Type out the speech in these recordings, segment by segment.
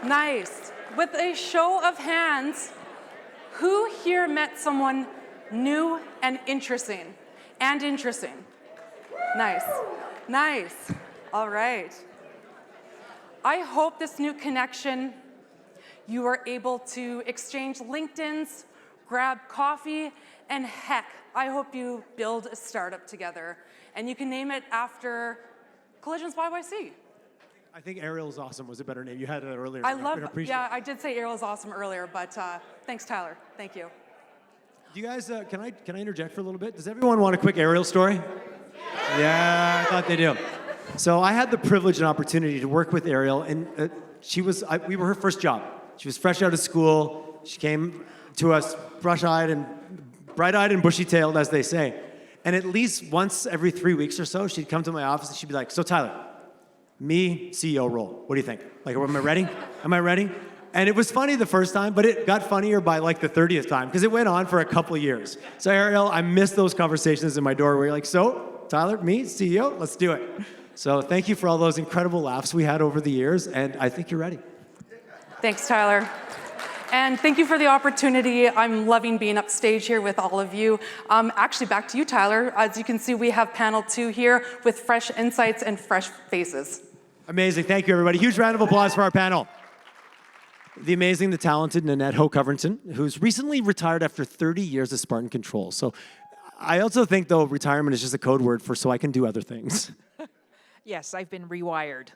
Nice. With a show of hands, who here met someone new and interesting? Nice. Nice. All right. I hope this new connection, you are able to exchange LinkedIns, grab coffee, and heck, I hope you build a startup together. And you can name it after Collisions YYC. I think Ariel's awesome was a better name. You had it earlier. Yeah, I did say Ariel's awesome earlier, but thanks, Tyler. Thank you. Do you guys, can I interject for a little bit? Does everyone want a quick Ariel story? Yeah, I thought they do. So I had the privilege and opportunity to work with Ariel, and we were her first job. She was fresh out of school. She came to us bright-eyed and bushy-tailed, as they say. And at least once every 3 weeks or so, she'd come to my office and she'd be like, so Tyler, me, CEO role, what do you think? Like, am I ready? Am I ready? And it was funny the first time, but it got funnier by like the 30th time, because it went on for a couple of years. So Ariel, I miss those conversations in my door where you're like, so Tyler, me, CEO, let's do it. So thank you for all those incredible laughs we had over the years, and I think you're ready. Thanks, Tyler. And thank you for the opportunity. I'm loving being upstage here with all of you. Actually, back to you, Tyler. As you can see, we have panel 2 here with fresh insights and fresh faces. Amazing. Thank you, everybody. Huge round of applause for our panel. The amazing, the talented Nanette Ho Covernton, who's recently retired after 30 years of Spartan Control. So I also think, though, retirement is just a code word for so I can do other things. Yes, I've been rewired.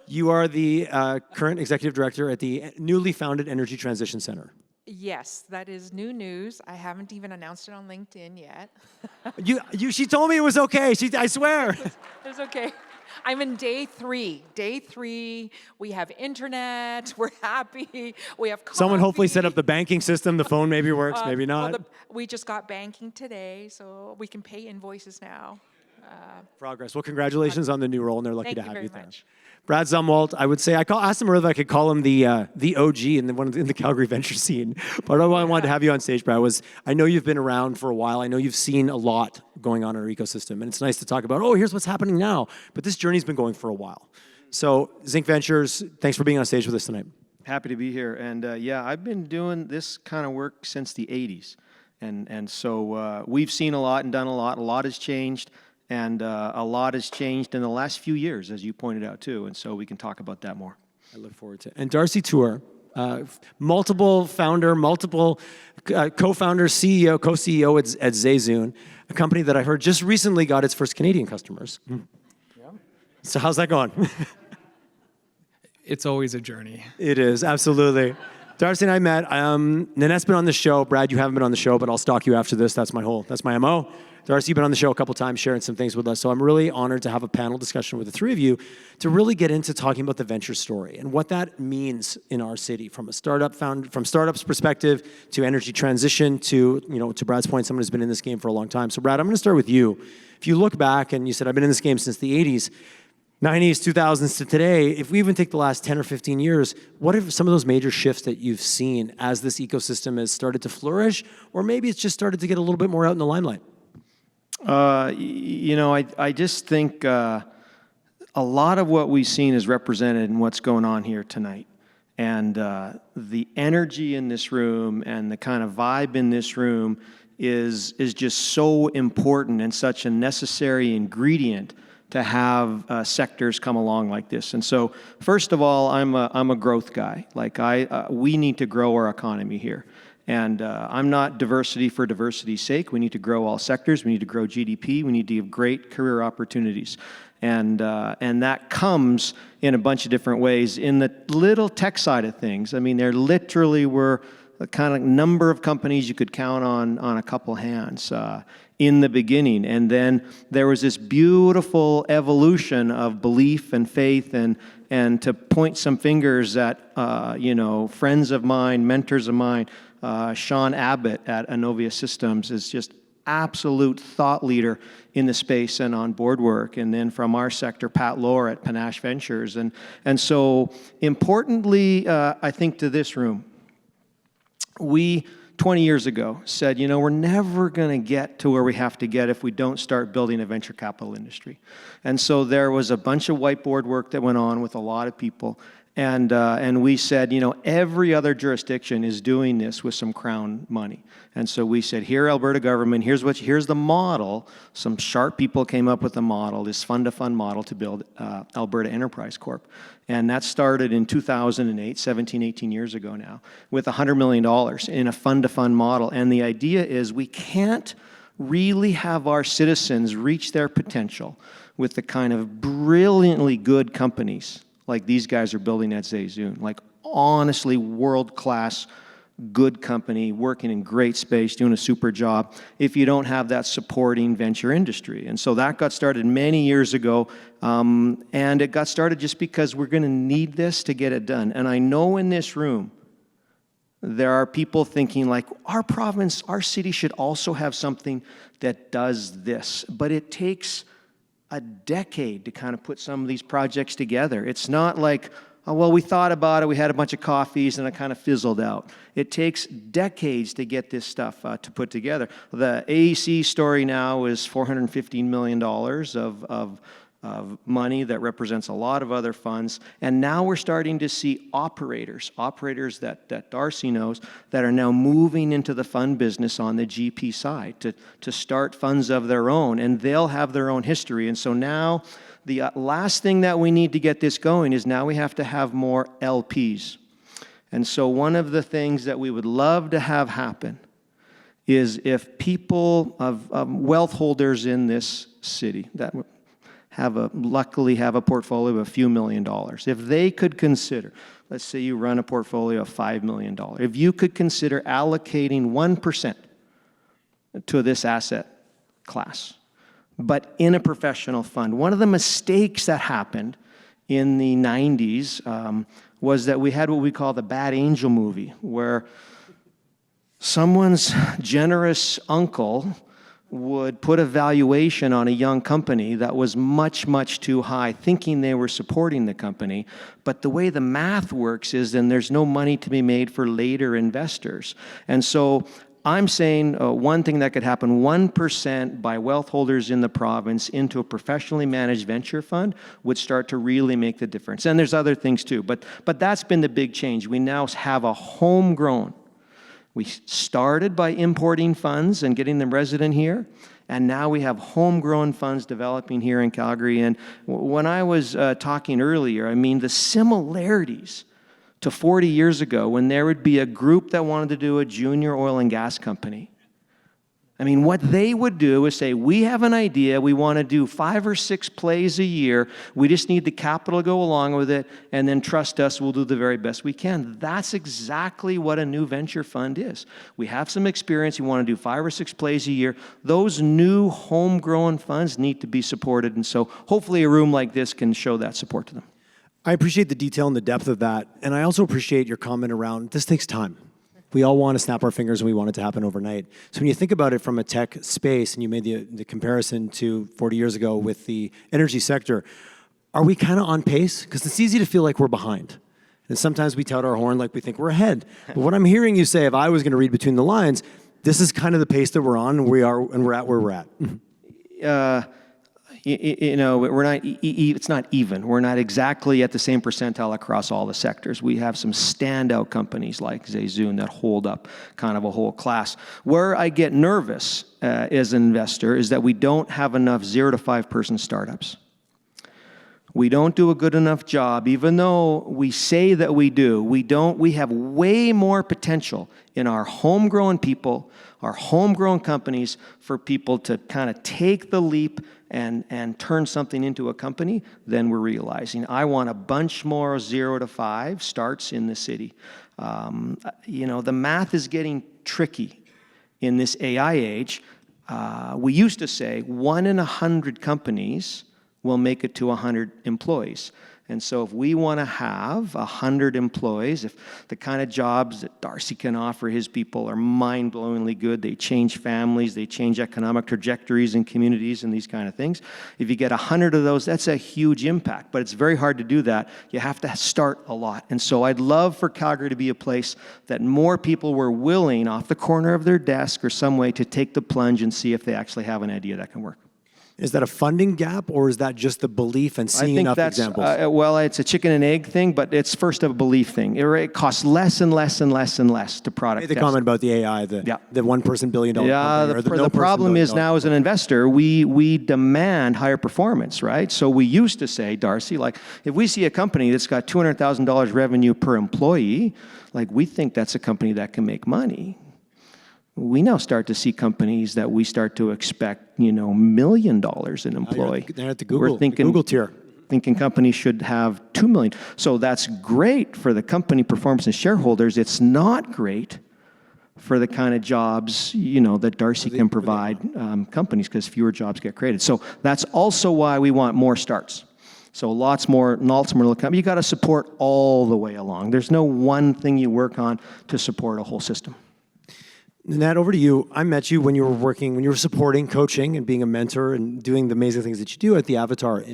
You are the current executive director at the newly founded Energy Transition Center. Yes, that is new news. I haven't even announced it on LinkedIn yet. She told me it was okay. I swear. It's okay. I'm in day 3. Day 3, we have internet, we're happy, we have coffee. Someone hopefully set up the banking system. The phone maybe works, maybe not. Well, we just got banking today, so we can pay invoices now. Progress. Well, congratulations on the new role, and they're lucky to have you there. Much. Brad Zumwalt, I would say, asked him earlier if I could call him the OG in the Calgary venture scene. Part of why I wanted to have you on stage, Brad, was I know you've been around for a while. I know you've seen a lot going on in our ecosystem, and it's nice to talk about, here's what's happening now. But this journey's been going for a while. So, Zinc Ventures, thanks for being on stage with us tonight. Happy to be here. And yeah, I've been doing this kind of work since the 80s. And so we've seen a lot and done a lot. A lot has changed. And a lot has changed in the last few years, as you pointed out, too. And so we can talk about that more. I look forward to it. And Darcy Tuer, multiple founder, multiple co-founder, CEO, co-CEO at ZayZoon, a company that I heard just recently got its first Canadian customers. Yeah. So how's that going? It's always a journey. It is, absolutely. Darcy and I met. Nanette's been on the show. Brad, you haven't been on the show, but I'll stalk you after this. That's my MO. Darcy, you've been on the show a couple times, sharing some things with us. So I'm really honored to have a panel discussion with the three of you to really get into talking about the venture story and what that means in our city from a from startups perspective to energy transition to, to Brad's point, someone who's been in this game for a long time. So Brad, I'm going to start with you. If you look back and you said, I've been in this game since the 80s, 90s, 2000s to today, if we even take the last 10 or 15 years, what are some of those major shifts that you've seen as this ecosystem has started to flourish, or maybe it's just started to get a little bit more out in the limelight? I just think a lot of what we've seen is represented in what's going on here tonight. And the energy in this room and the kind of vibe in this room is just so important and such a necessary ingredient to have sectors come along like this. And so, first of all, I'm a growth guy. Like we need to grow our economy here. And I'm not diversity for diversity's sake. We need to grow all sectors. We need to grow GDP. We need to give great career opportunities. And that comes in a bunch of different ways. In the little tech side of things, I mean, there literally were a kind of number of companies you could count on a couple hands in the beginning. And then there was this beautiful evolution of belief and faith and to point some fingers at, friends of mine, mentors of mine. Sean Abbott at Anovia Systems is just absolute thought leader in the space and on board work. And then from our sector, Pat Lohr at Panache Ventures. And so importantly, I think to this room, we 20 years ago said, we're never going to get to where we have to get if we don't start building a venture capital industry. And so there was a bunch of whiteboard work that went on with a lot of people. And we said, every other jurisdiction is doing this with some Crown money. And so we said, here, Alberta government, here's the model. Some sharp people came up with the model, this fund-to-fund model to build Alberta Enterprise Corp. And that started in 2008, 17, 18 years ago now, with $100 million in a fund-to-fund model. And the idea is we can't really have our citizens reach their potential with the kind of brilliantly good companies like these guys are building at ZayZoon, like honestly world-class good company, working in great space, doing a super job, if you don't have that supporting venture industry. And so that got started many years ago, and it got started just because we're going to need this to get it done. And I know in this room, there are people thinking like, our province, our city should also have something that does this. But it takes a decade to kind of put some of these projects together. It's not like, oh, well, we thought about it, we had a bunch of coffees, and it kind of fizzled out. It takes decades to get this stuff to put together. The AEC story now is $415 million of money that represents a lot of other funds. And now we're starting to see operators that Darcy knows, that are now moving into the fund business on the GP side to start funds of their own, and they'll have their own history. And so now the last thing that we need to get this going is now we have to have more LPs. And so one of the things that we would love to have happen is if people of wealth holders in this city that luckily have a portfolio of a few $1 million. If they could consider, let's say you run a portfolio of $5 million, if you could consider allocating 1% to this asset class, but in a professional fund. One of the mistakes that happened in the 90s was that we had what we call the bad angel movie, where someone's generous uncle would put a valuation on a young company that was much, much too high, thinking they were supporting the company. But the way the math works is then there's no money to be made for later investors. And so I'm saying one thing that could happen, 1% by wealth holders in the province into a professionally managed venture fund would start to really make the difference. And there's other things too, but that's been the big change. We now have a homegrown. We started by importing funds and getting them resident here, and now we have homegrown funds developing here in Calgary. And when I was talking earlier, I mean, the similarities to 40 years ago when there would be a group that wanted to do a junior oil and gas company. I mean, what they would do is say, we have an idea, we want to do 5 or 6 plays a year, we just need the capital to go along with it, and then trust us, we'll do the very best we can. That's exactly what a new venture fund is. We have some experience, we want to do 5 or 6 plays a year. Those new homegrown funds need to be supported, and so hopefully a room like this can show that support to them. I appreciate the detail and the depth of that, and I also appreciate your comment around this takes time. We all want to snap our fingers and we want it to happen overnight. So when you think about it from a tech space, and you made the comparison to 40 years ago with the energy sector, are we kind of on pace? Because it's easy to feel like we're behind. And sometimes we tout our horn like we think we're ahead. But what I'm hearing you say, if I was going to read between the lines, this is kind of the pace that we're on, and we're at where we're at. We're not. It's not even. We're not exactly at the same percentile across all the sectors. We have some standout companies like ZayZoon that hold up kind of a whole class. Where I get nervous as an investor is that we don't have enough 0 to 5 person startups. We don't do a good enough job, even though we say that we do. We have way more potential in our homegrown people, our homegrown companies, for people to kind of take the leap and turn something into a company than we're realizing. I want a bunch more 0 to 5 starts in the city. The math is getting tricky in this AI age. We used to say 1 in 100 companies will make it to 100 employees. And so if we want to have 100 employees, if the kind of jobs that Darcy can offer his people are mind-blowingly good, they change families, they change economic trajectories in communities and these kind of things. If you get 100 of those, that's a huge impact, but it's very hard to do that. You have to start a lot. And so I'd love for Calgary to be a place that more people were willing, off the corner of their desk or some way, to take the plunge and see if they actually have an idea that can work. Is that a funding gap, or is that just the belief and seeing enough examples? Well, it's a chicken and egg thing, but it's first a belief thing. It costs less and less and less and less to product The test. comment about the AI, the one-person billion-dollar company, or the problem is now as an investor, we demand higher performance, right? So we used to say, Darcy, like if we see a company that's got $200,000 revenue per employee, like we think that's a company that can make money. We now start to see companies that we start to expect, $1 million an employee. They're at the Google, We're thinking, the Google tier. Thinking companies should have 2 million. So that's great for the company performance and shareholders. It's not great for the kind of jobs, that Darcy can provide companies, because fewer jobs get created. So that's also why we want more starts. So lots more little companies. You got to support all the way along. There's no one thing you work on to support a whole system. Nanette, over to you. I met you when you were supporting, coaching, and being a mentor and doing the amazing things that you do at the Avatar,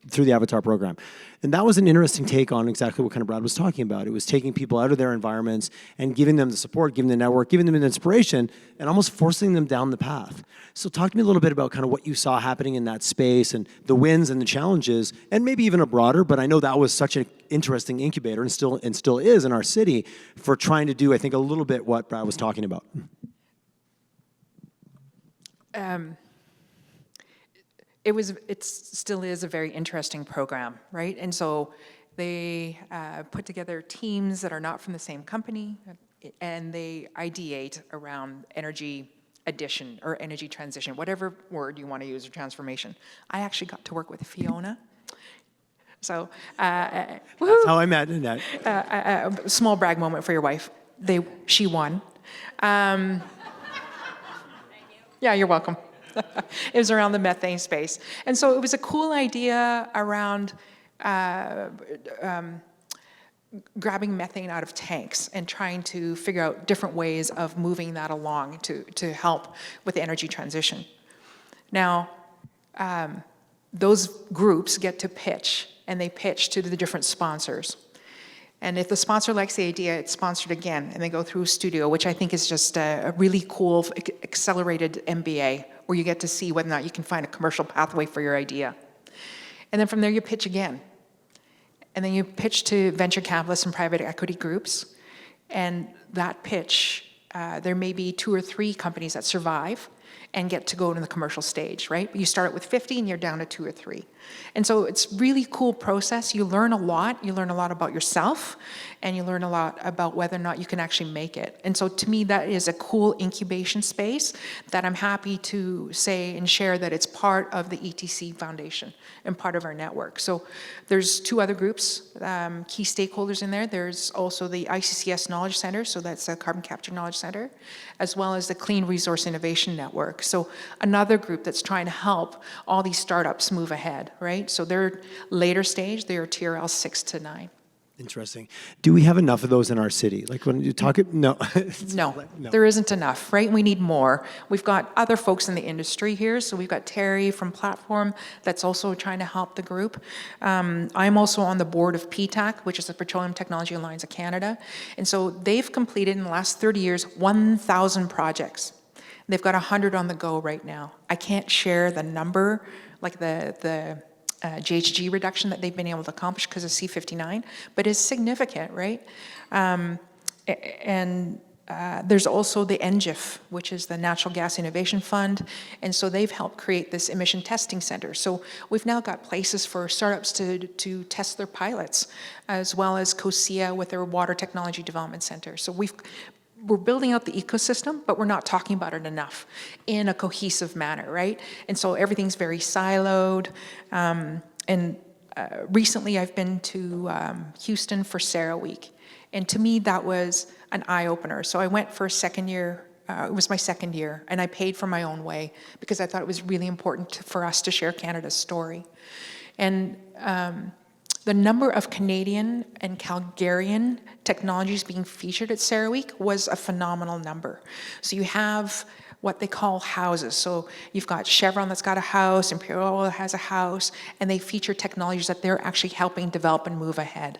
through the Avatar program. And that was an interesting take on exactly what kind of Brad was talking about. It was taking people out of their environments and giving them the support, giving them the network, giving them an inspiration, and almost forcing them down the path. So talk to me a little bit about kind of what you saw happening in that space and the wins and the challenges, and maybe even a broader, but I know that was such an interesting incubator and still is in our city for trying to do, I think, a little bit what Brad was talking about. It still is a very interesting program, right? And so they put together teams that are not from the same company, and they ideate around energy addition or energy transition, whatever word you want to use, or transformation. I actually got to work with Fiona. So, That's how I met Nanette. A small brag moment for your wife. She won. Yeah, you're welcome. It was around the methane space. And so it was a cool idea around grabbing methane out of tanks and trying to figure out different ways of moving that along to help with the energy transition. Now, those groups get to pitch, and they pitch to the different sponsors. And if the sponsor likes the idea, it's sponsored again, and they go through a studio, which I think is just a really cool accelerated MBA, where you get to see whether or not you can find a commercial pathway for your idea. And then from there, you pitch again. And then you pitch to venture capitalists and private equity groups. And that pitch, there may be 2 or 3 companies that survive and get to go to the commercial stage, right? You start with 50 and you're down to 2 or 3. And so it's really cool process. You learn a lot. You learn a lot about yourself, and you learn a lot about whether or not you can actually make it. And so to me, that is a cool incubation space that I'm happy to say and share that it's part of the ETC Foundation and part of our network. So there's 2 other groups, key stakeholders in there. There's also the ICCS Knowledge Center, so that's a Carbon Capture Knowledge Center, as well as the Clean Resource Innovation Network. So another group that's trying to help all these startups move ahead, right? So they're later stage, they're TRL 6 to 9. Interesting. Do we have enough of those in our city? Like when you talk, no. No, there isn't enough, right? We need more. We've got other folks in the industry here. So we've got Terry from Platform that's also trying to help the group. I'm also on the board of PTAC, which is the Petroleum Technology Alliance of Canada. And so they've completed in the last 30 years, 1,000 projects. They've got 100 on the go right now. I can't share the number, like the GHG reduction that they've been able to accomplish because of C59, but it's significant, right? There's also the NGIF, which is the Natural Gas Innovation Fund, and so they've helped create this emission testing center. So we've now got places for startups to test their pilots, as well as COSIA with their Water Technology Development Center. So we're building out the ecosystem, but we're not talking about it enough in a cohesive manner, right? And so everything's very siloed. Recently I've been to Houston for Sarah Week. And to me, that was an eye-opener. So I went for a second year, it was my second year, and I paid for my own way because I thought it was really important for us to share Canada's story. And the number of Canadian and Calgarian technologies being featured at CERAWeek was a phenomenal number. So you have what they call houses. So you've got Chevron that's got a house, Imperial Oil has a house, and they feature technologies that they're actually helping develop and move ahead.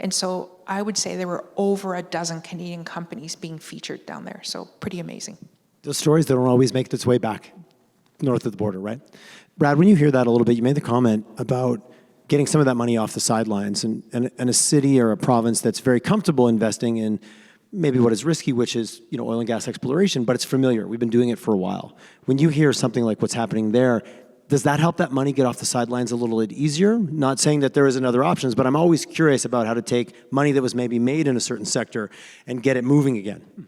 And so I would say there were over a dozen Canadian companies being featured down there. So pretty amazing. Those stories that don't always make its way back north of the border, right? Brad, when you hear that a little bit, you made the comment about getting some of that money off the sidelines and a city or a province that's very comfortable investing in maybe what is risky, which is oil and gas exploration, but it's familiar. We've been doing it for a while. When you hear something like what's happening there, does that help that money get off the sidelines a little bit easier? Not saying that there isn't other options, but I'm always curious about how to take money that was maybe made in a certain sector and get it moving again.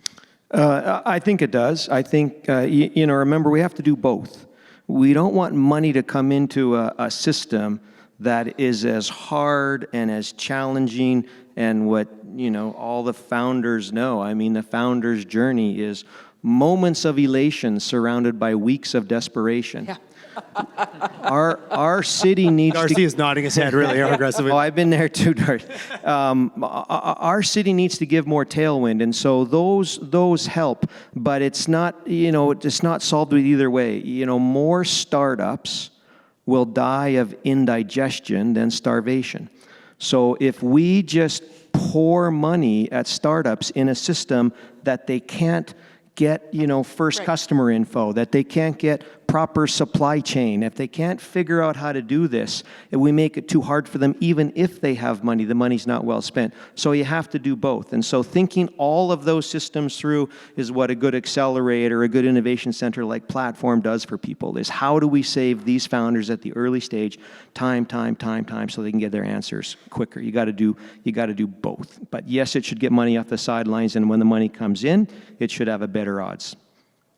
I think it does. I think, remember, we have to do both. We don't want money to come into a system that is as hard and as challenging and what, all the founders know. I mean, the founder's journey is moments of elation surrounded by weeks of desperation. Yeah. Our city needs Darcy is nodding his head really aggressively. Oh, I've been there too, Darcy. Our city needs to give more tailwind, and so those help. But it's not, it's not solved with either way. More startups will die of indigestion than starvation. So if we just pour money at startups in a system that they can't get, first customer info, that they can't get proper supply chain, if they can't figure out how to do this, and we make it too hard for them, even if they have money, the money's not well spent. So you have to do both. And so thinking all of those systems through is what a good accelerator, a good innovation center like Platform does for people, is how do we save these founders at the early stage time, so they can get their answers quicker. You got to do both. But yes, it should get money off the sidelines, and when the money comes in, it should have a better odds.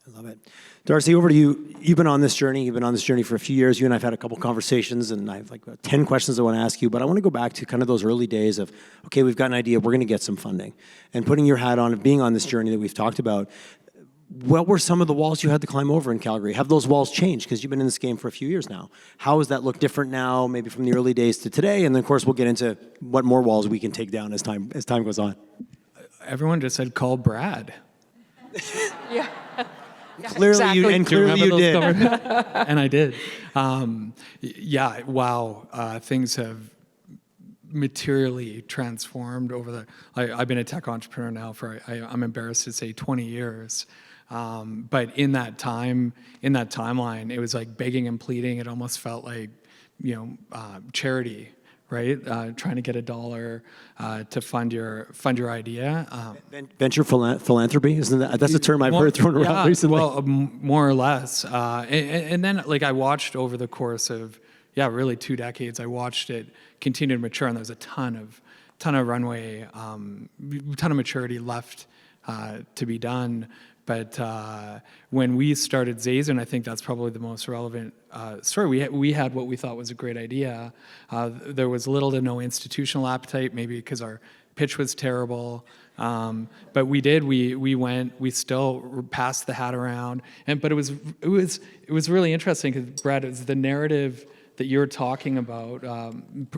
I love it. Darcy, over to you. You've been on this journey. You've been on this journey for a few years. You and I have had a couple conversations, and I have like 10 questions I want to ask you, but I want to go back to kind of those early days of, okay, we've got an idea, we're going to get some funding. And putting your hat on and being on this journey that we've talked about, what were some of the walls you had to climb over in Calgary? Have those walls changed? Because you've been in this game for a few years now. How does that look different now, maybe from the early days to today? And then, of course, we'll get into what more walls we can take down as time goes on. Everyone just said, call Brad. Yeah. Clearly you did. And I did. Wow. Things have materially transformed over the. I've been a tech entrepreneur now for I'm embarrassed to say 20 years. But in that timeline, it was like begging and pleading. It almost felt like charity. Right, trying to get $1 to fund your idea. Venture philanthropy, isn't that's a term I've heard thrown around recently? Well, more or less. And then, I watched over the course of really 2 decades. I watched it continue to mature, and there was a ton of runway, ton of maturity left to be done. But when we started ZayZoon, I think that's probably the most relevant story. We had what we thought was a great idea. There was little to no institutional appetite, maybe because our pitch was terrible. But we did. We went. We still passed the hat around. But it was really interesting because, Brad, it was the narrative that you're talking about,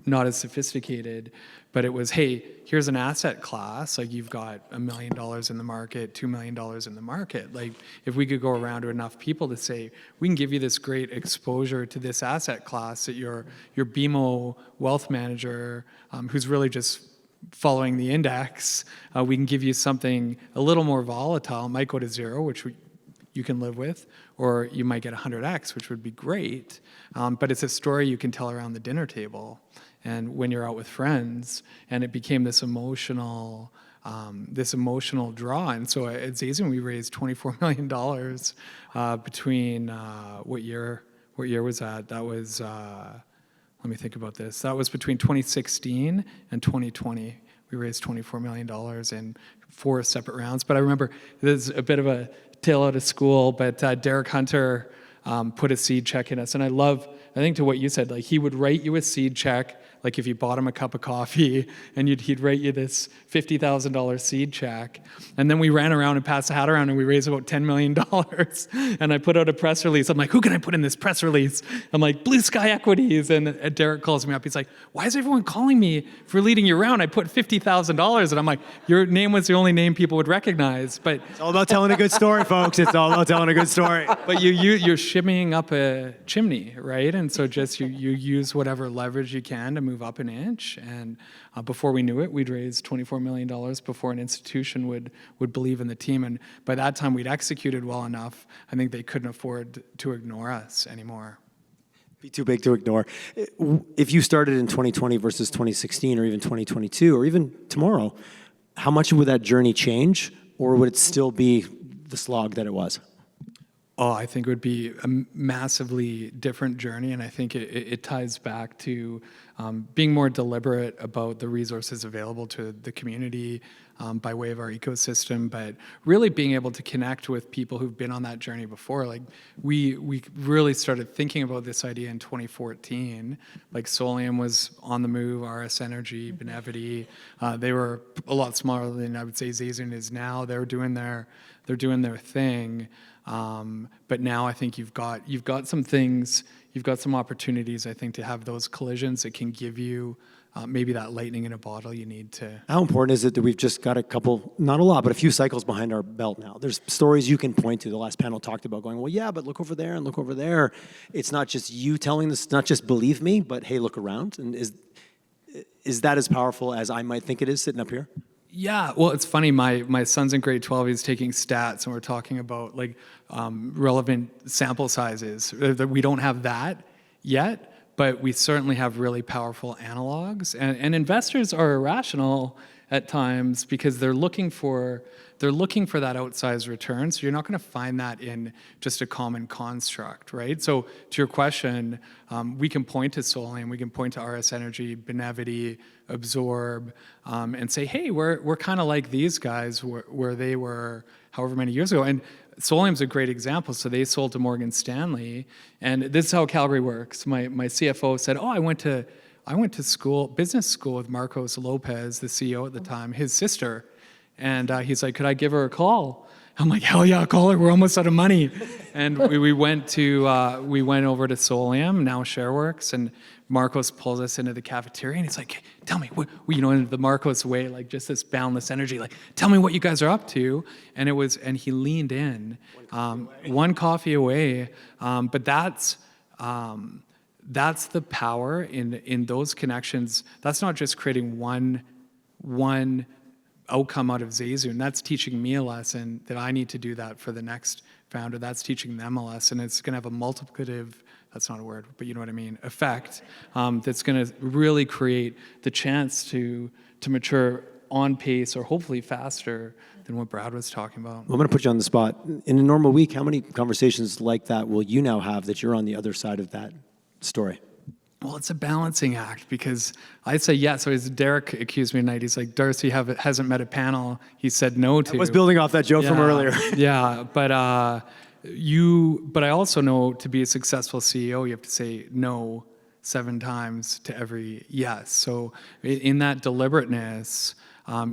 not as sophisticated, but it was, hey, here's an asset class, like you've got $1 million in the market, $2 million in the market. Like, if we could go around to enough people to say, we can give you this great exposure to this asset class that your BMO wealth manager, who's really just following the index, we can give you something a little more volatile. It might go to zero, which you can live with, or you might get 100x, which would be great. But it's a story you can tell around the dinner table and when you're out with friends, and it became this emotional draw. And so at ZayZoon, we raised $24 million between, what year was that? That was, let me think about this. That was between 2016 and 2020. We raised $24 million in 4 separate rounds. But I remember, there's a bit of a tale out of school, but Derek Hunter put a seed check in us. And I think to what you said, like he would write you a seed check, like if you bought him a cup of coffee, and he'd write you this $50,000 seed check. And then we ran around and passed the hat around, and we raised about $10 million. And I put out a press release. I'm like, who can I put in this press release? I'm like, Blue Sky Equities. And Derek calls me up. He's like, why is everyone calling me for leading you around? I put $50,000. And I'm like, your name was the only name people would recognize. But it's all about telling a good story, folks. It's all about telling a good story. But you're shimmying up a chimney, right? And so just you use whatever leverage you can to move up an inch. And before we knew it, we'd raised $24 million before an institution would believe in the team. And by that time, we'd executed well enough. I think they couldn't afford to ignore us anymore. Be too big to ignore. If you started in 2020 versus 2016 or even 2022 or even tomorrow, how much would that journey change, or would it still be the slog that it was? Oh, I think it would be a massively different journey, and I think it ties back to being more deliberate about the resources available to the community by way of our ecosystem, but really being able to connect with people who've been on that journey before. Like we really started thinking about this idea in 2014. Like Solium was on the move, RS Energy, Benevity. They were a lot smaller than I would say ZayZoon is now. They're doing their thing. But now I think you've got some things, you've got some opportunities, I think, to have those collisions that can give you maybe that lightning in a bottle you need to. How important is it that we've just got a couple, not a lot, but a few cycles behind our belt now? There's stories you can point to. The last panel talked about going, well, yeah, but look over there and look over there. It's not just you telling this, not just believe me, but hey, look around. And is that as powerful as I might think it is sitting up here? Yeah, well, it's funny. My son's in grade 12. He's taking stats, and we're talking about like relevant sample sizes. That we don't have that yet, but we certainly have really powerful analogs. And investors are irrational at times because they're looking for that outsized return. So you're not going to find that in just a common construct, right? So to your question, we can point to Solium, we can point to RS Energy, Benevity, Absorb, and say, hey, we're kind of like these guys where they were however many years ago. And Solium's a great example. So they sold to Morgan Stanley, and this is how Calgary works. My CFO said, oh, I went to business school with Marcos Lopez, the CEO at the time, his sister. And he's like, could I give her a call? I'm like, hell yeah, call her. We're almost out of money. And we went over to Solium, now ShareWorks, and Marcos pulls us into the cafeteria, and he's like, tell me, in the Marcos way, like just this boundless energy, like, tell me what you guys are up to. And he leaned in, one coffee away. But that's the power in those connections. That's not just creating one outcome out of ZayZoon. That's teaching me a lesson that I need to do that for the next founder. That's teaching them a lesson. It's going to have a multiplicative, that's not a word, but you know what I mean, effect that's going to really create the chance to mature on pace or hopefully faster than what Brad was talking about. I'm going to put you on the spot. In a normal week, how many conversations like that will you now have that you're on the other side of that story? Well, it's a balancing act because I say yes. So as Derek accused me tonight, he's like, Darcy hasn't met a panel he said no to. I was building off that joke from earlier. Yeah, but I also know to be a successful CEO, you have to say no 7 times to every yes. So in that deliberateness,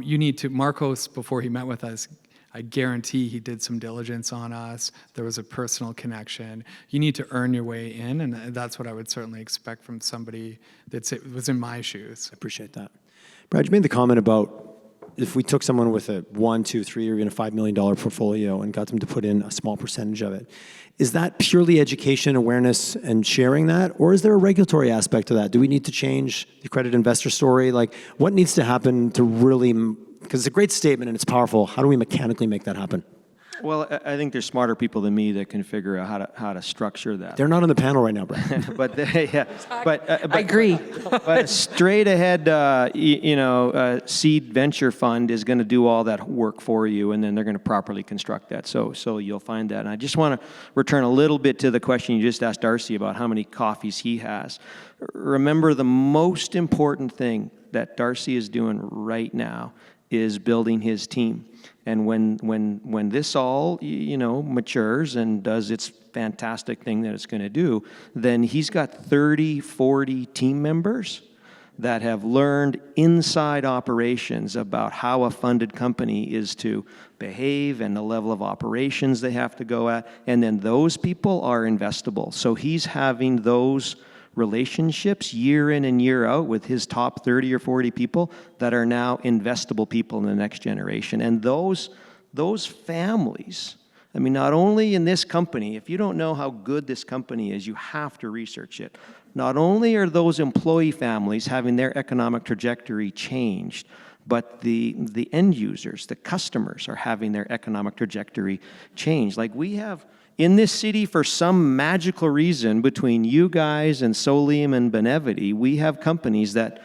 you need to, Marcos, before he met with us, I guarantee he did some diligence on us. There was a personal connection. You need to earn your way in, and that's what I would certainly expect from somebody that was in my shoes. I appreciate that. Brad, you made the comment about if we took someone with a $1, $2, $3, or even a $5 million portfolio and got them to put in a small percentage of it, is that purely education, awareness, and sharing that? Or is there a regulatory aspect to that? Do we need to change the accredited investor story? Like, what needs to happen to really, because it's a great statement and it's powerful, how do we mechanically make that happen? Well, I think there's smarter people than me that can figure out how to structure that. They're not on the panel right now, Brad. but I agree. But a straight ahead, seed venture fund is going to do all that work for you, and then they're going to properly construct that. So you'll find that. And I just want to return a little bit to the question you just asked Darcy about how many coffees he has. Remember, the most important thing that Darcy is doing right now is building his team. And when this all, matures and does its fantastic thing that it's going to do, then he's got 30, 40 team members that have learned inside operations about how a funded company is to behave and the level of operations they have to go at. And then those people are investable. So he's having those relationships year in and year out with his top 30 or 40 people that are now investable people in the next generation. And those families I mean, not only in this company, if you don't know how good this company is, you have to research it. Not only are those employee families having their economic trajectory changed, but the end users, the customers, are having their economic trajectory changed. Like we have, in this city, for some magical reason, between you guys and Solium and Benevity, we have companies that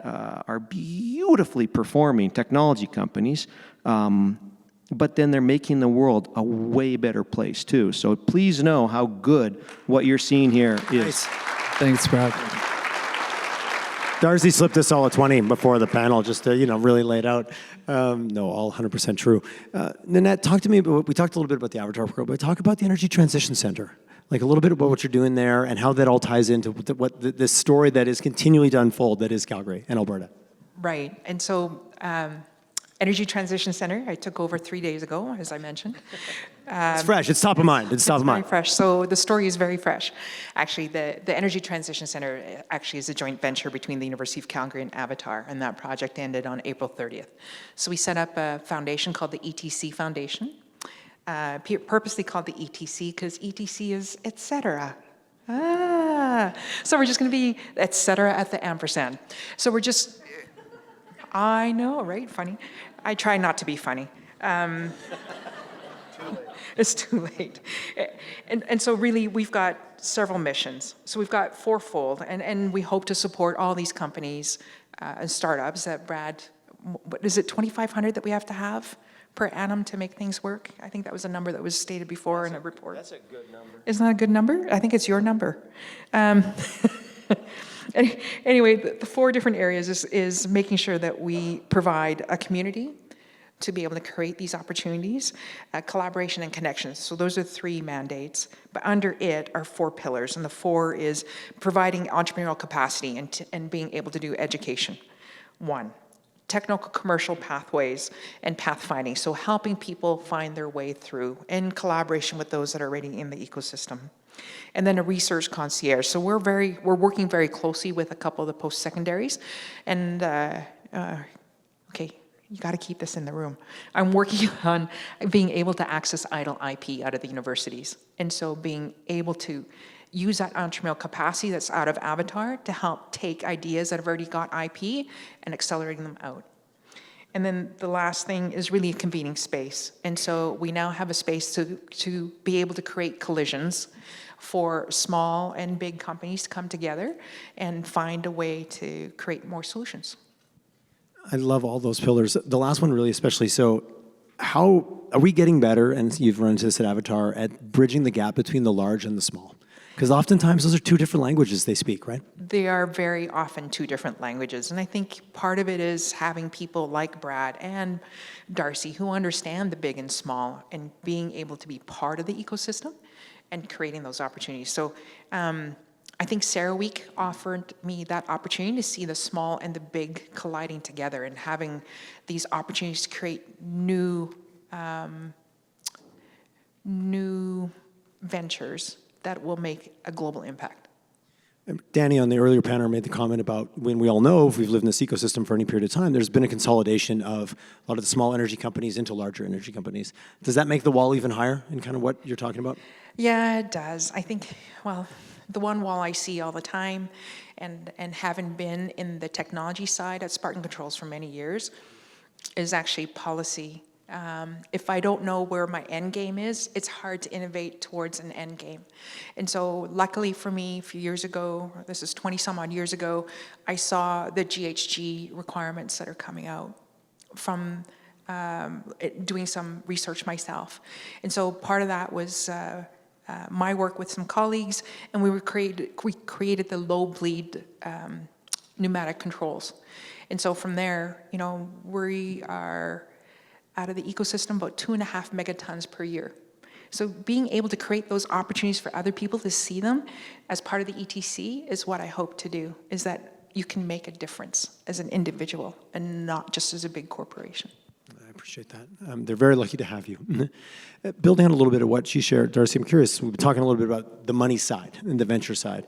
are beautifully performing technology companies, but then they're making the world a way better place too. So please know how good what you're seeing here is. Nice. Thanks, Brad. Darcy slipped us all a 20 before the panel, just to, really lay it out. No, all 100% true. Nanette, talk to me about, we talked a little bit about the Avatar program, but talk about the Energy Transition Center. Like a little bit about what you're doing there and how that all ties into this story that is continually to unfold, that is Calgary and Alberta. Right. And so Energy Transition Center, I took over 3 days ago, as I mentioned. It's fresh. It's top of mind. It's top of mind. Very fresh. So the story is very fresh. Actually, the Energy Transition Center actually is a joint venture between the University of Calgary and Avatar, and that project ended on April 30th. So we set up a foundation called the ETC Foundation, purposely called the ETC because ETC is et cetera. So we're just going to be et cetera at the ampersand. So we're just, I know, right? Funny. I try not to be funny. It's too late. And so really, we've got several missions. So we've got fourfold, and we hope to support all these companies and startups that Brad, what is it, 2,500 that we have to have per annum to make things work? I think that was a number that was stated before in a report. That's a good number. Isn't that a good number? I think it's your number. Anyway, the four different areas is making sure that we provide a community to be able to create these opportunities, collaboration and connections. So those are three mandates, but under it are four pillars, and the four is providing entrepreneurial capacity and being able to do education. One, technical commercial pathways and pathfinding, so helping people find their way through in collaboration with those that are already in the ecosystem. And then a research concierge. So we're working very closely with a couple of the post-secondaries, and okay, you got to keep this in the room. I'm working on being able to access idle IP out of the universities. And so being able to use that entrepreneurial capacity that's out of Avatar to help take ideas that have already got IP and accelerating them out. And then the last thing is really a convening space. And so we now have a space to be able to create collisions for small and big companies to come together and find a way to create more solutions. I love all those pillars. The last one really especially. So how are we getting better, and you've run into this at Avatar, at bridging the gap between the large and the small? Because oftentimes those are two different languages they speak, right? They are very often two different languages. And I think part of it is having people like Brad and Darcy who understand the big and small and being able to be part of the ecosystem and creating those opportunities. So I think Sarah Week offered me that opportunity to see the small and the big colliding together and having these opportunities to create new ventures that will make a global impact. Danny, on the earlier panel, made the comment about when we all know, if we've lived in this ecosystem for any period of time, there's been a consolidation of a lot of the small energy companies into larger energy companies. Does that make the wall even higher in kind of what you're talking about? Yeah, it does. I think, well, the one wall I see all the time, and having been in the technology side at Spartan Controls for many years, is actually policy. If I don't know where my end game is, it's hard to innovate towards an end game. And so luckily for me, a few years ago, this is 20 some odd years ago, I saw the GHG requirements that are coming out from doing some research myself. And so part of that was my work with some colleagues, and we created the low bleed pneumatic controls. And so from there, we are out of the ecosystem about 2.5 megatons per year. So being able to create those opportunities for other people to see them as part of the ETC is what I hope to do, is that you can make a difference as an individual and not just as a big corporation. I appreciate that. They're very lucky to have you. Building on a little bit of what she shared, Darcy, I'm curious, we've been talking a little bit about the money side and the venture side.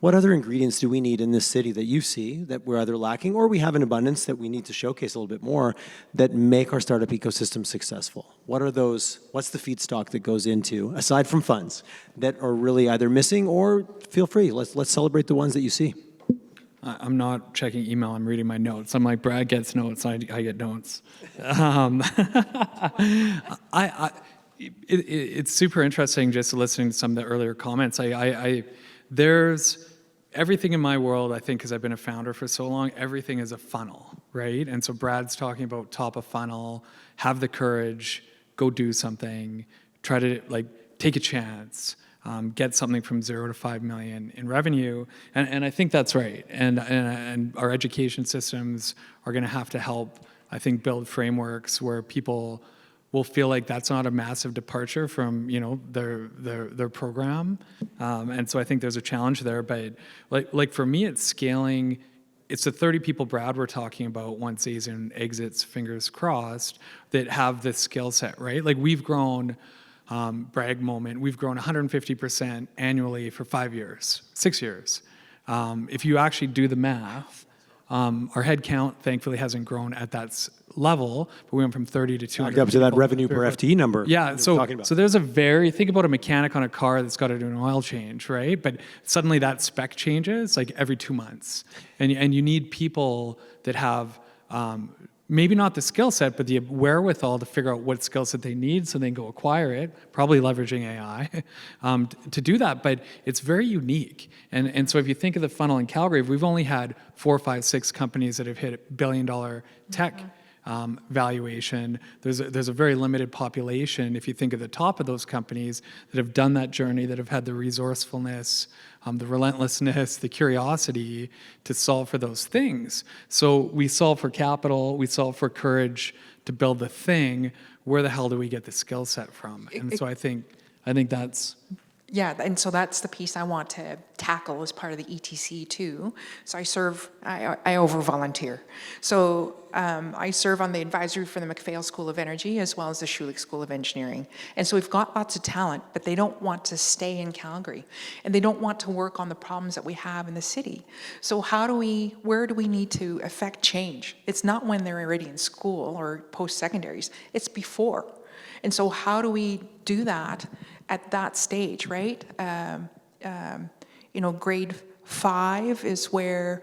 What other ingredients do we need in this city that you see that we're either lacking or we have in abundance that we need to showcase a little bit more that make our startup ecosystem successful? What are those, what's the feedstock that goes into, aside from funds, that are really either missing, or feel free, let's celebrate the ones that you see. I'm not checking email, I'm reading my notes. I'm like, Brad gets notes, I get notes. It's super interesting just listening to some of the earlier comments. There's everything in my world, I think, because I've been a founder for so long, everything is a funnel, right? And so Brad's talking about top of funnel, have the courage, go do something, try to take a chance, get something from 0 to 5 million in revenue. And I think that's right. And our education systems are going to have to help, I think, build frameworks where people will feel like that's not a massive departure from their program, and so I think there's a challenge there. But like for me, it's scaling. It's the 30 people, Brad, we're talking about once ZayZoon exits, fingers crossed, that have this skill set, right? Like we've grown, brag moment, we've grown 150% annually for 5 years, 6 years. If you actually do the math, our head count thankfully hasn't grown at that level, but we went from 30 to 200. Up to that revenue per FTE number. Yeah, so there's think about a mechanic on a car that's got to do an oil change, right? But suddenly that spec changes like every 2 months. And you need people that have maybe not the skill set, but the wherewithal to figure out what skill set they need so they can go acquire it, probably leveraging AI to do that. But it's very unique. And so if you think of the funnel in Calgary, we've only had 4, 5, 6 companies that have hit $1 billion tech valuation. There's a very limited population, if you think of the top of those companies, that have done that journey, that have had the resourcefulness, the relentlessness, the curiosity to solve for those things. So we solve for capital, we solve for courage to build the thing. Where the hell do we get the skill set from? And so I think that's... Yeah, and so that's the piece I want to tackle as part of the ETC too. So I over-volunteer. So I serve on the advisory for the McPhail School of Energy as well as the Schulich School of Engineering. And so we've got lots of talent, but they don't want to stay in Calgary. And they don't want to work on the problems that we have in the city. So where do we need to affect change? It's not when they're already in school or post-secondaries, it's before. And so how do we do that at that stage, right? Grade 5 is where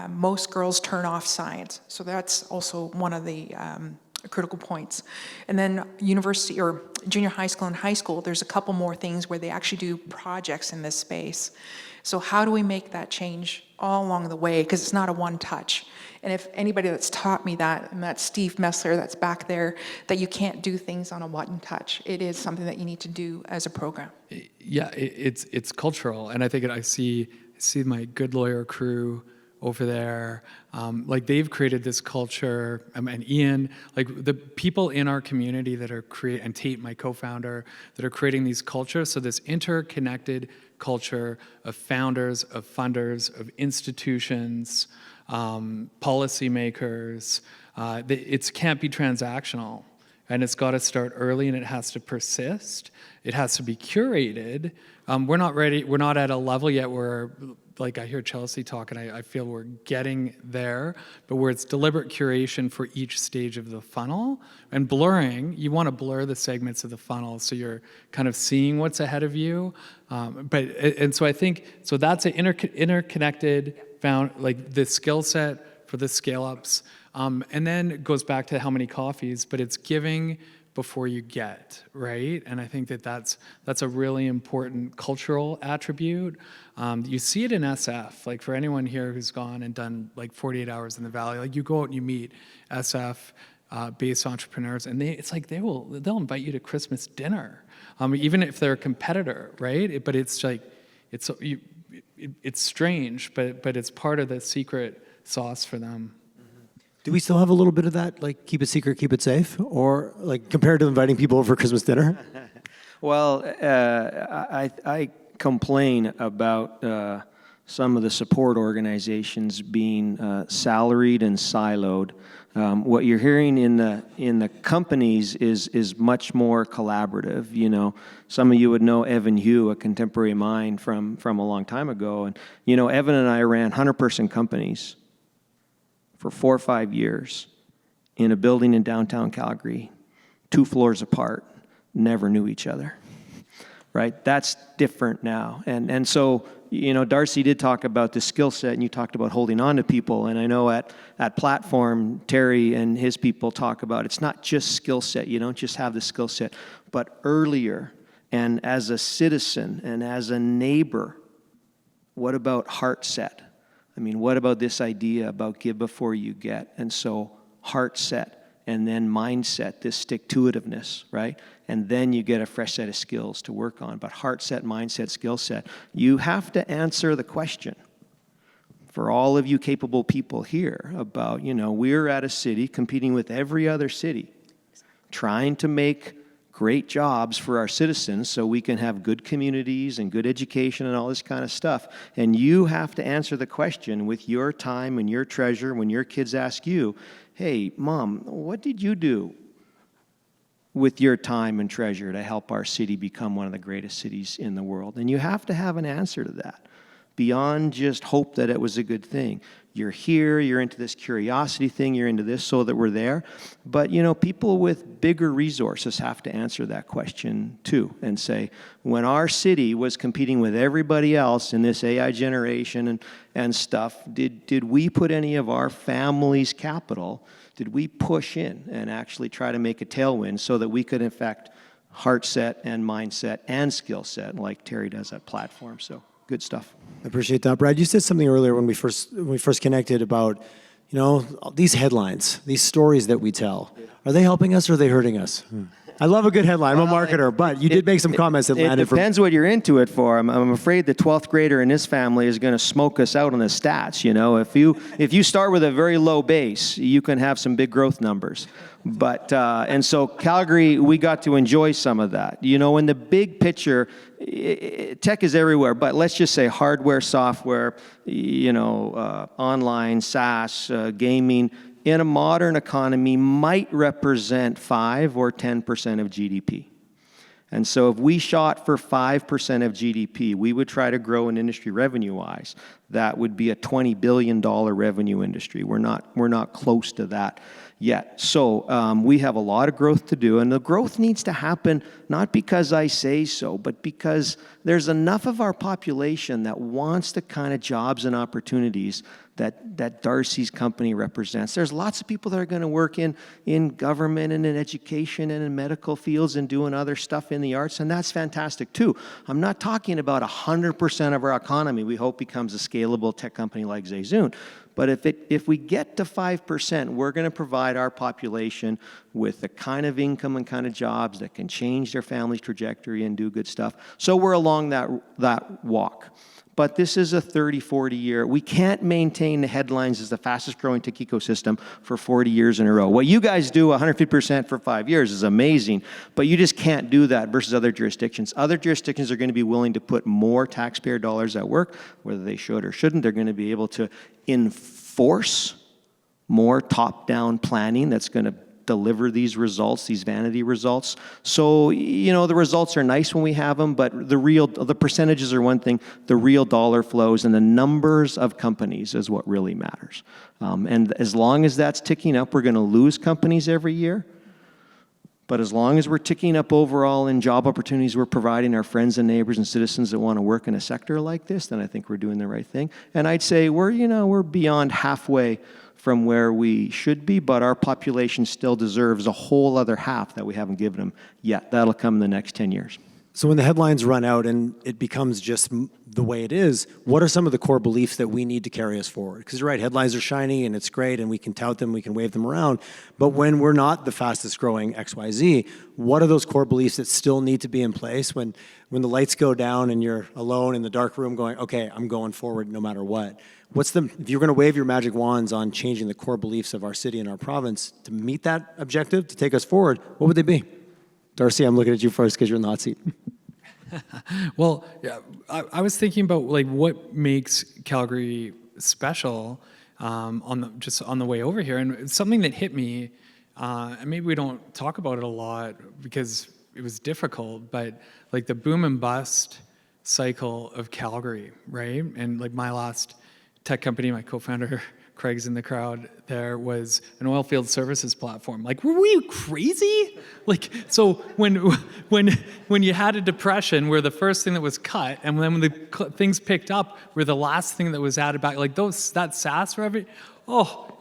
most girls turn off science. So that's also one of the critical points. And then university or junior high school and high school, there's a couple more things where they actually do projects in this space. So how do we make that change all along the way? Because it's not a one touch. And if anybody that's taught me that, and that's Steve Messler that's back there, that you can't do things on a one touch. It is something that you need to do as a program. Yeah, it's cultural. And I think I see my good lawyer crew over there. They've created this culture, and Ian, the people in our community that are and Tate, my co-founder, that are creating these cultures. So this interconnected culture of founders, of funders, of institutions, policymakers. It can't be transactional, and it's got to start early, and it has to persist. It has to be curated. We're not ready. We're not at a level yet where, I hear Chelsea talk, and I feel we're getting there, but where it's deliberate curation for each stage of the funnel and blurring. You want to blur the segments of the funnel so you're kind of seeing what's ahead of you. So I think that's an interconnected found the skill set for the scale ups, and then it goes back to how many coffees, but it's giving before you get, right? And I think that's a really important cultural attribute. You see it in SF, for anyone here who's gone and done 48 hours in the Valley, you go out and you meet SF based entrepreneurs, and they'll invite you to Christmas dinner, even if they're a competitor, right? But it's it's strange, but it's part of the secret sauce for them. Do we still have a little bit of that, keep it secret, keep it safe? Or, compared to inviting people over for Christmas dinner? Well, I complain about some of the support organizations being salaried and siloed. What you're hearing in the companies is much more collaborative. You know, some of you would know Evan Hugh, a contemporary of mine from a long time ago. And, you know, Evan and I ran 100-person companies for 4 or 5 years in a building in downtown Calgary, 2 floors apart, never knew each other, right? That's different now. And so, you know, Darcy did talk about the skill set, and you talked about holding on to people. And I know at Platform, Terry and his people talk about it's not just skill set. You don't just have the skill set, but earlier and as a citizen and as a neighbor, what about heart set? I mean, what about this idea about give before you get? And so heart set. And then mindset, this stick-to-itiveness, right? And then you get a fresh set of skills to work on. But heart set, mindset, skill set. You have to answer the question for all of you capable people here about, you know, we're at a city competing with every other city, trying to make great jobs for our citizens so we can have good communities and good education and all this kind of stuff. And you have to answer the question with your time and your treasure when your kids ask you, hey, Mom, what did you do with your time and treasure to help our city become one of the greatest cities in the world? And you have to have an answer to that beyond just hope that it was a good thing. You're here, you're into this curiosity thing, you're into this so that we're there. But, you know, people with bigger resources have to answer that question too and say, when our city was competing with everybody else in this AI generation and stuff, did we put any of our family's capital, did we push in and actually try to make a tailwind so that we could affect heart set and mindset and skill set like Terry does at Platform? So good stuff. I appreciate that. Brad, you said something earlier when we first connected about, you know, these headlines, these stories that we tell. Are they helping us or are they hurting us? I love a good headline. I'm a marketer, but you did make some comments that landed for me. It depends what you're into it for. I'm afraid the 12th grader in his family is going to smoke us out on the stats. You know, if you start with a very low base, you can have some big growth numbers. But and so Calgary, we got to enjoy some of that. You know, in the big picture, tech is everywhere. But let's just say hardware, software, you know, online, SaaS, gaming, in a modern economy might represent 5 or 10% of GDP. And so if we shot for 5% of GDP, we would try to grow an industry revenue-wise. That would be a $20 billion revenue industry. We're not close to that yet. So we have a lot of growth to do, and the growth needs to happen not because I say so, but because there's enough of our population that wants the kind of jobs and opportunities that Darcy's company represents. There's lots of people that are going to work in government and in education and in medical fields and doing other stuff in the arts, and that's fantastic too. I'm not talking about 100% of our economy we hope becomes a scalable tech company like ZayZoon. But if we get to 5%, we're going to provide our population with the kind of income and kind of jobs that can change their family's trajectory and do good stuff. So we're along that walk. But this is a 30, 40 year. We can't maintain the headlines as the fastest growing tech ecosystem for 40 years in a row. What you guys do 150% for 5 years is amazing, but you just can't do that versus other jurisdictions. Other jurisdictions are going to be willing to put more taxpayer dollars at work, whether they should or shouldn't. They're going to be able to enforce more top-down planning that's going to deliver these results, these vanity results. So, you know, the results are nice when we have them, but the percentages are one thing, the real dollar flows and the numbers of companies is what really matters. And as long as that's ticking up, we're going to lose companies every year. But as long as we're ticking up overall in job opportunities we're providing our friends and neighbors and citizens that want to work in a sector like this, then I think we're doing the right thing. And I'd say we're beyond halfway from where we should be, but our population still deserves a whole other half that we haven't given them yet. That'll come in the next 10 years. So when the headlines run out and it becomes just the way it is, what are some of the core beliefs that we need to carry us forward? Because you're right, headlines are shiny and it's great and we can tout them, we can wave them around. But when we're not the fastest growing XYZ, what are those core beliefs that still need to be in place when the lights go down and you're alone in the dark room going, okay, I'm going forward no matter what? If you're going to wave your magic wands on changing the core beliefs of our city and our province to meet that objective, to take us forward, what would they be? Darcy, I'm looking at you first because you're in the hot seat. Well, yeah, I was thinking about like what makes Calgary special just on the way over here, and it's something that hit me. And maybe we don't talk about it a lot because it was difficult, but like the boom and bust cycle of Calgary, right? And like my last tech company, my co-founder Craig's in the crowd there, was an oil field services platform. Like, were you crazy? Like, so when you had a depression, we're the first thing that was cut, and then when the things picked up, we're the last thing that was added back. Like that SaaS revenue,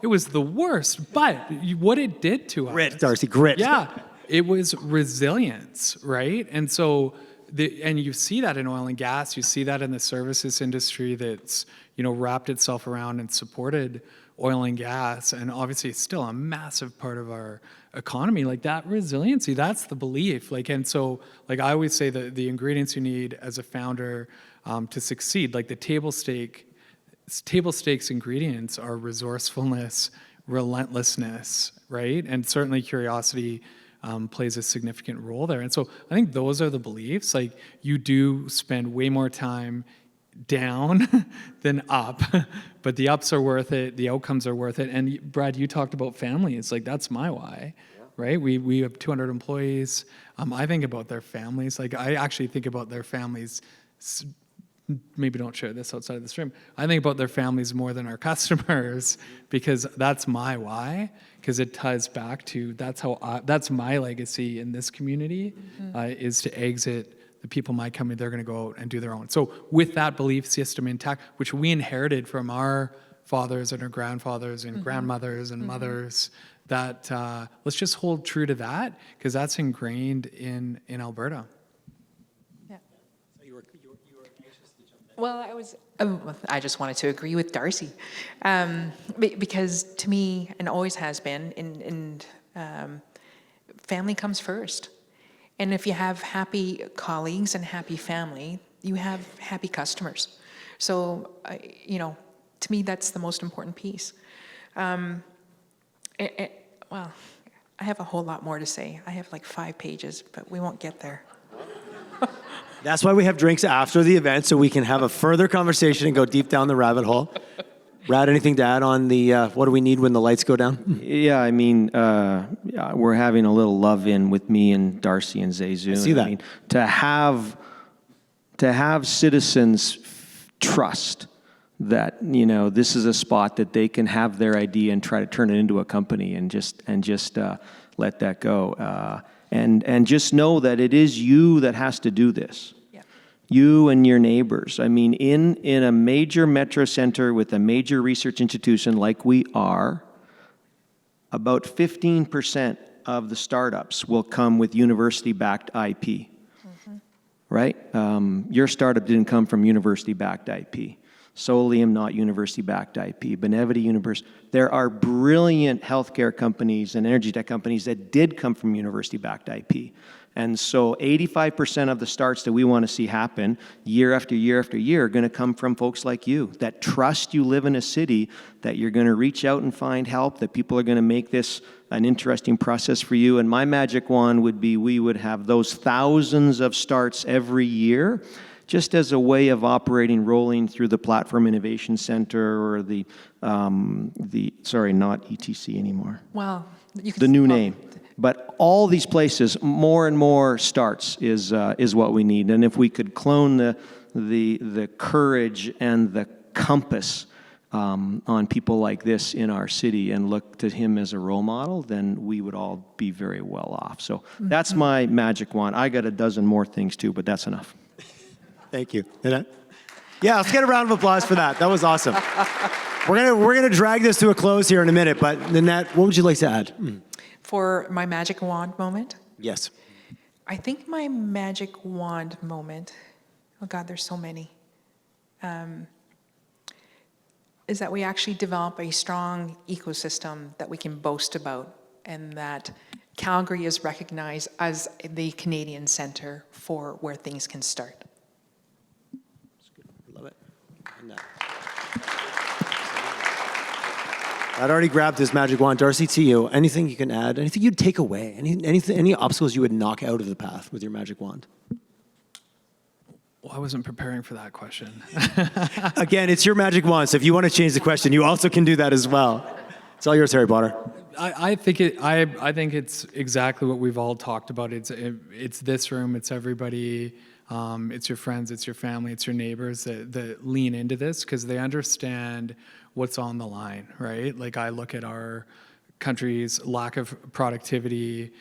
it was the worst. But what it did to us, Grit, Darcy, grit. Yeah, it was resilience, right? And so, and you see that in oil and gas, you see that in the services industry that's, wrapped itself around and supported oil and gas, and obviously it's still a massive part of our economy. Like that resiliency, that's the belief. Like, and so, like I always say that the ingredients you need as a founder to succeed, like the table stakes ingredients are resourcefulness, relentlessness, right? And certainly curiosity plays a significant role there. And so I think those are the beliefs. Like you do spend way more time down than up, but the ups are worth it, the outcomes are worth it. And Brad, you talked about family. It's like, that's my why, right? We have 200 employees. I think about their families. Like I actually think about their families. Maybe don't share this outside of this room. I think about their families more than our customers because that's my why, because it ties back to that's my legacy in this community, is to exit the people in my company. They're going to go out and do their own. So with that belief system intact, which we inherited from our fathers and our grandfathers and grandmothers and mothers, that let's just hold true to that because that's ingrained in Alberta. Well, I just wanted to agree with Darcy, because to me, and always has been, family comes first. And if you have happy colleagues and happy family, you have happy customers. So, to me, that's the most important piece. Well, I have a whole lot more to say. I have like 5 pages, but we won't get there. That's why we have drinks after the event, so we can have a further conversation and go deep down the rabbit hole. Brad, anything to add on the what do we need when the lights go down? Yeah, I mean, we're having a little love-in with me and Darcy and ZayZoon. I see that. I mean, to have citizens trust that this is a spot that they can have their idea and try to turn it into a company and just let that go. And just know that it is you that has to do this. Yeah. You and your neighbors. I mean, in a major metro center with a major research institution like we are, about 15% of the startups will come with university-backed IP. Right? Your startup didn't come from university-backed IP. Solium, not university-backed IP. Benevity University. There are brilliant healthcare companies and energy tech companies that did come from university-backed IP. And so 85% of the starts that we want to see happen year after year after year are going to come from folks like you that trust you live in a city, that you're going to reach out and find help, that people are going to make this an interesting process for you. And my magic wand would be we would have those thousands of starts every year just as a way of operating, rolling through the Platform Innovation Center or sorry, not ETC anymore. Well, the new name. But all these places, more and more starts is what we need. And if we could clone the courage and the compass on people like this in our city and look to him as a role model, then we would all be very well off. So that's my magic wand. I got a dozen more things too, but that's enough. Thank you. Nanette? Yeah, let's get a round of applause for that. That was awesome. We're gonna drag this to a close here in a minute, but Nanette, what would you like to add? For my magic wand moment? Yes. I think my magic wand moment, oh God, there's so many, is that we actually develop a strong ecosystem that we can boast about, and that Calgary is recognized as the Canadian center for where things can start. Love it. I'd already grabbed his magic wand. Darcy, to you. Anything you can add? Anything you'd take away? Any obstacles you would knock out of the path with your magic wand? Well, I wasn't preparing for that question. Again, it's your magic wand, so if you want to change the question, you also can do that as well. It's all yours, Harry Potter. I think it's exactly what we've all talked about. It's this room, it's everybody, it's your friends, it's your family, it's your neighbors that lean into this because they understand what's on the line, right? Like I look at our country's lack of productivity.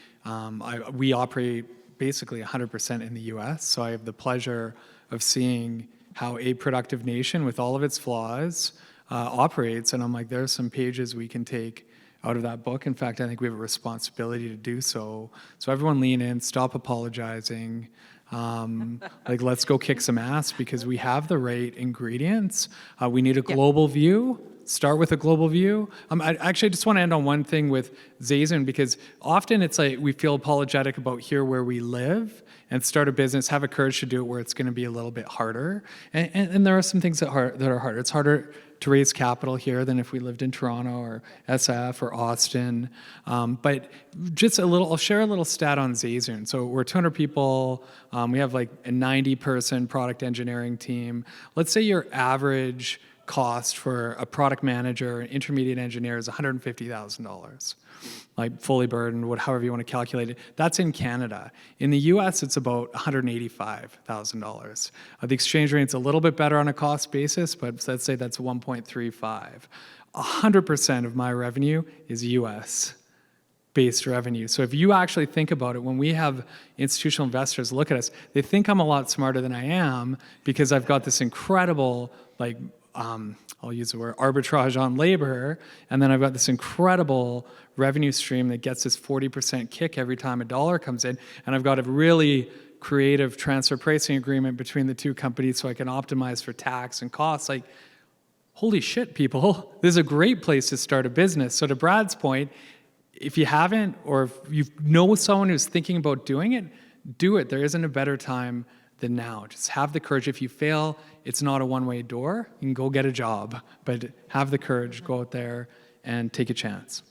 We operate basically 100% in the U.S., so I have the pleasure of seeing how a productive nation with all of its flaws operates, and I'm like, there's some pages we can take out of that book. In fact, I think we have a responsibility to do so. So everyone lean in, stop apologizing. Like, let's go kick some ass because we have the right ingredients. We need a global view. Start with a global view. I actually just want to end on one thing with ZayZoon because often it's like we feel apologetic about here where we live and start a business, have a courage to do it where it's going to be a little bit harder. And there are some things that are harder. It's harder to raise capital here than if we lived in Toronto or SF or Austin. But just I'll share a little stat on ZayZoon. So we're 200 people. We have like a 90-person product engineering team. Let's say your average cost for a product manager, an intermediate engineer is $150,000, like fully burdened, however you want to calculate it. That's in Canada. In the US, it's about $185,000. The exchange rate's a little bit better on a cost basis, but let's say that's 1.35. 100% of my revenue is US based revenue. So if you actually think about it, when we have institutional investors look at us, they think I'm a lot smarter than I am because I've got this incredible, like, I'll use the word arbitrage on labor, and then I've got this incredible revenue stream that gets this 40% kick every time a dollar comes in, and I've got a really creative transfer pricing agreement between the two companies so I can optimize for tax and costs. Like, holy shit, people, this is a great place to start a business. So to Brad's point, if you haven't, or if you know someone who's thinking about doing it, do it. There isn't a better time than now. Just have the courage. If you fail, it's not a one-way door. You can go get a job, but have the courage, go out there and take a chance.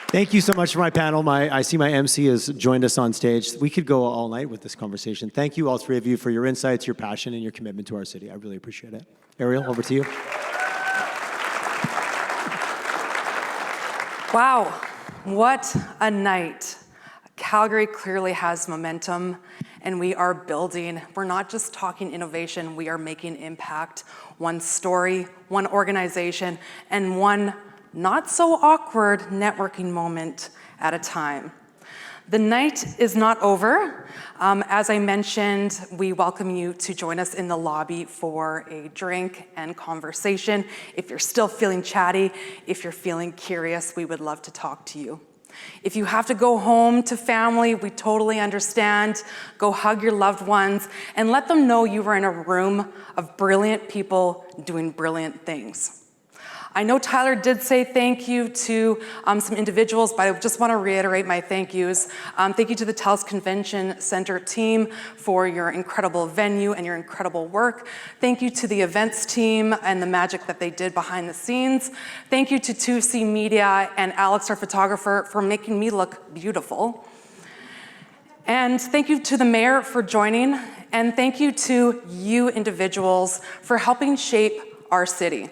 Thank you so much for my panel. I see my MC has joined us on stage. We could go all night with this conversation. Thank you, all three of you, for your insights, your passion, and your commitment to our city. I really appreciate it. Ariel, over to you. Wow, what a night. Calgary clearly has momentum, and we are building. We're not just talking innovation, we are making impact. One story, one organization, and one not so awkward networking moment at a time. The night is not over. As I mentioned, we welcome you to join us in the lobby for a drink and conversation. If you're still feeling chatty, if you're feeling curious, we would love to talk to you. If you have to go home to family, we totally understand. Go hug your loved ones and let them know you were in a room of brilliant people doing brilliant things. I know Tyler did say thank you to some individuals, but I just want to reiterate my thank yous. Thank you to the TELUS Convention Center team for your incredible venue and your incredible work. Thank you to the events team and the magic that they did behind the scenes. Thank you to 2C Media and Alex, our photographer, for making me look beautiful. And thank you to the mayor for joining, and thank you to you individuals for helping shape our city.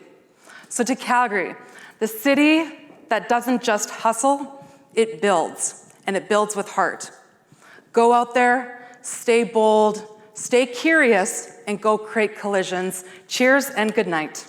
So to Calgary, the city that doesn't just hustle, it builds, and it builds with heart. Go out there, stay bold, stay curious, and go create collisions. Cheers and good night.